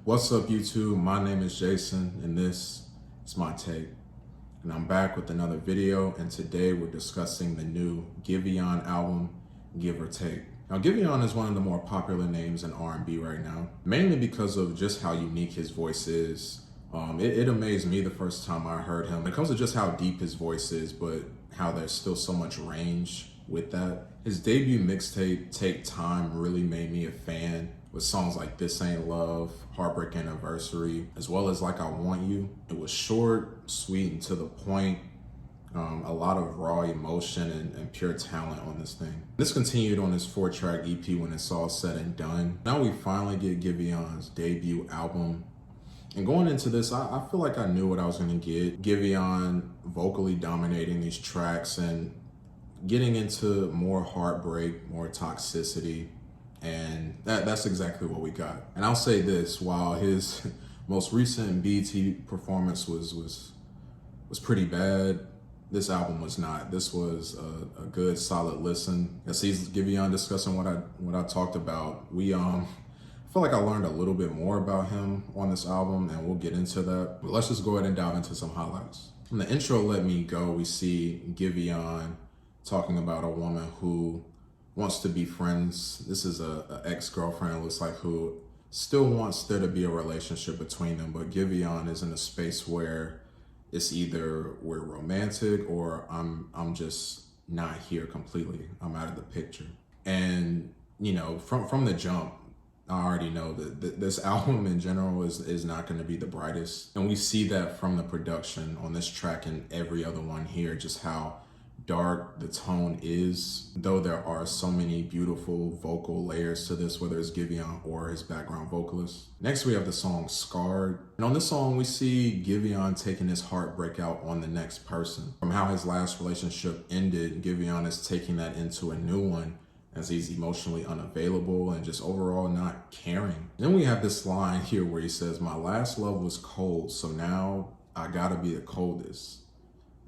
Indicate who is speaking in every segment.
Speaker 1: What's up, YouTube? My name is Jason, and this is my take. And I'm back with another video, and today we're discussing the new GIVÄON album, Give or Take. Now, GIVÄON is one of the more popular names in R&B right now, mainly because of just how unique his voice is. It amazed me the first time I heard him. It comes to just how deep his voice is, but how there's still so much range with that. His debut mixtape, Take Time, really made me a fan, with songs like This Ain't Love, Heartbreak Anniversary, as well as Like I Want You. It was short, sweet, and to the point. A lot of raw emotion and pure talent on this thing. This continued on his 4-track EP when it's all said and done. Now we finally get GIVÄON's debut album. And going into this, I feel like I knew what I was gonna get. GIVÄON vocally dominating these tracks and getting into more heartbreak, more toxicity, and that's exactly what we got. And I'll say this, while his most recent BT performance was pretty bad, this album was not. This was a good, solid listen. As he's GIVÄON discussing what I talked about, I feel like I learned a little bit more about him on this album, and we'll get into that. But let's just go ahead and dive into some highlights. In the intro, Let Me Go, we see GIVÄON talking about a woman who wants to be friends. This is a ex-girlfriend, it looks like, who still wants there to be a relationship between them, but GIVÄON is in a space where it's either we're romantic or I'm just not here completely. I'm out of the picture. And you know, from the jump, I already know that this album in general is not going to be the brightest. And we see that from the production on this track and every other one here, just how dark the tone is, though there are so many beautiful vocal layers to this, whether it's GIVÄON or his background vocalist. Next, we have the song Scarred. And on this song, we see GIVÄON taking his heartbreak out on the next person. From how his last relationship ended, GIVÄON is taking that into a new one, as he's emotionally unavailable and just overall not caring. Then we have this line here where he says, "My last love was cold, so now I gotta be the coldest."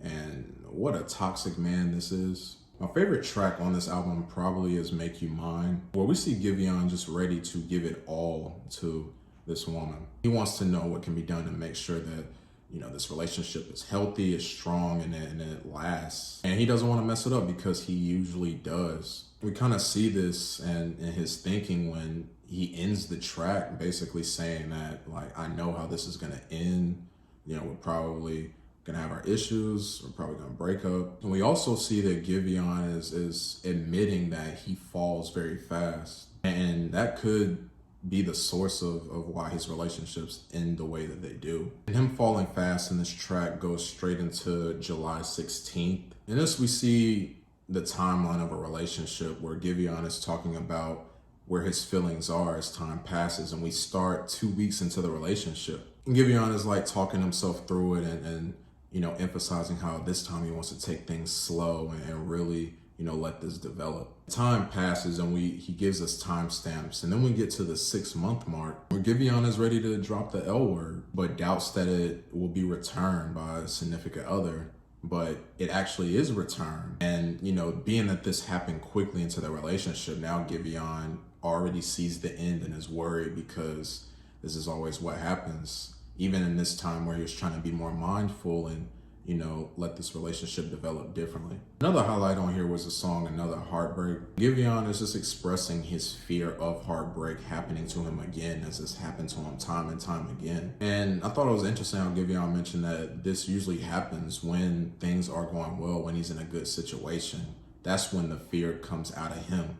Speaker 1: And what a toxic man this is. My favorite track on this album probably is Make You Mine, where we see GIVÄON just ready to give it all to this woman. He wants to know what can be done to make sure that, you know, this relationship is healthy, is strong, and it lasts. And he doesn't want to mess it up because he usually does. We kind of see this in his thinking when he ends the track, basically saying that, like, I know how this is gonna end. You know, we're probably gonna have our issues, we're probably gonna break up. And we also see that GIVÄON is admitting that he falls very fast. And that could be the source of why his relationships end the way that they do. And him falling fast in this track goes straight into July 16th. In this, we see the timeline of a relationship where GIVÄON is talking about where his feelings are as time passes, and we start 2 weeks into the relationship. And GIVÄON is like talking himself through it and you know, emphasizing how this time he wants to take things slow and really, you know, let this develop. Time passes and he gives us timestamps, and then we get to the 6-month mark where GIVÄON is ready to drop the L word, but doubts that it will be returned by a significant other. But it actually is returned. And, you know, being that this happened quickly into the relationship, now GIVÄON already sees the end and is worried, because this is always what happens. Even in this time where he was trying to be more mindful and, you know, let this relationship develop differently. Another highlight on here was the song Another Heartbreak. GIVÄON is just expressing his fear of heartbreak happening to him again, as this happened to him time and time again. And I thought it was interesting how GIVÄON mentioned that this usually happens when things are going well, when he's in a good situation. That's when the fear comes out of him.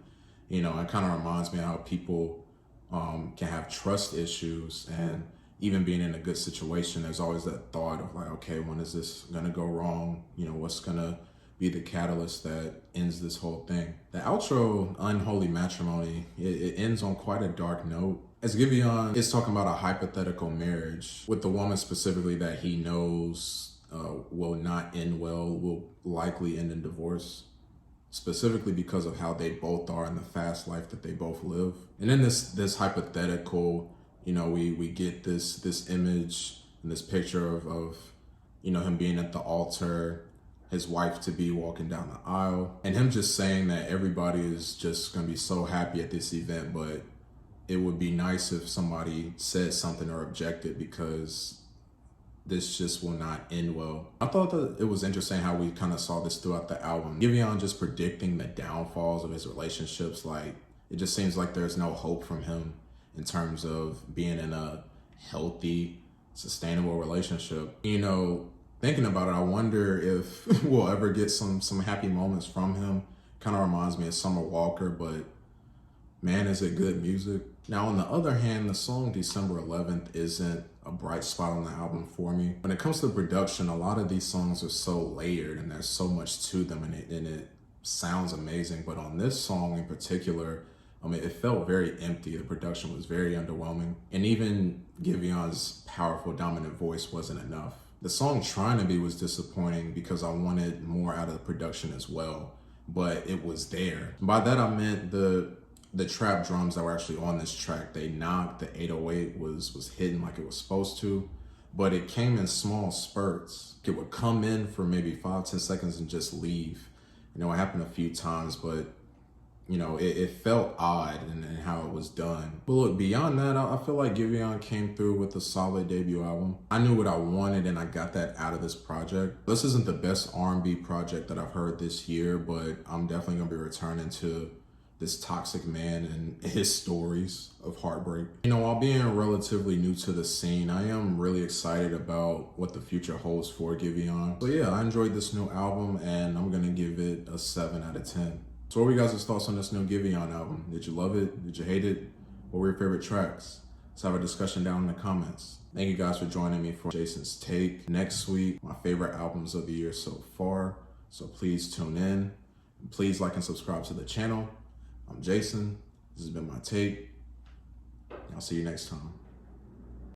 Speaker 1: You know, it kind of reminds me of how people can have trust issues, and even being in a good situation, there's always that thought of like, okay, when is this gonna go wrong? You know, what's gonna be the catalyst that ends this whole thing? The outro, Unholy Matrimony, it ends on quite a dark note, as GIVÄON is talking about a hypothetical marriage with the woman specifically that he knows will not end well, will likely end in divorce, specifically because of how they both are in the fast life that they both live. And in this hypothetical, you know, we get this image and this picture of you know, him being at the altar, his wife to be walking down the aisle, and him just saying that everybody is just gonna be so happy at this event, but it would be nice if somebody said something or objected, because this just will not end well. I thought that it was interesting how we kind of saw this throughout the album. GIVÄON just predicting the downfalls of his relationships. Like, it just seems like there's no hope from him in terms of being in a healthy, sustainable relationship. You know, thinking about it, I wonder if we'll ever get some happy moments from him. Kind of reminds me of Summer Walker, but man, is it good music. Now, on the other hand, the song December 11th isn't a bright spot on the album for me. When it comes to production, a lot of these songs are so layered and there's so much to them, and it sounds amazing. But on this song in particular, I mean, it felt very empty. The production was very underwhelming. And even GIVÄON's powerful, dominant voice wasn't enough. The song Trying to Be was disappointing because I wanted more out of the production as well, but it was there. By that I meant the trap drums that were actually on this track, they knocked. The 808 was hitting like it was supposed to, but it came in small spurts. It would come in for maybe 5-10 seconds and just leave. You know, it happened a few times, but you know, it felt odd in how it was done. But look, beyond that, I feel like GIVÄON came through with a solid debut album. I knew what I wanted and I got that out of this project. This isn't the best R&B project that I've heard this year, but I'm definitely gonna be returning to this toxic man and his stories of heartbreak. You know, while being relatively new to the scene, I am really excited about what the future holds for GIVÄON. So yeah, I enjoyed this new album and I'm gonna give it a 7 out of 10. So what were you guys' thoughts on this new GIVÄON album? Did you love it? Did you hate it? What were your favorite tracks? Let's have a discussion down in the comments. Thank you guys for joining me for Jason's Take. Next week, my favorite albums of the year so far. So please tune in. Please like and subscribe to the channel. I'm Jason. This has been my take. I'll see you next time.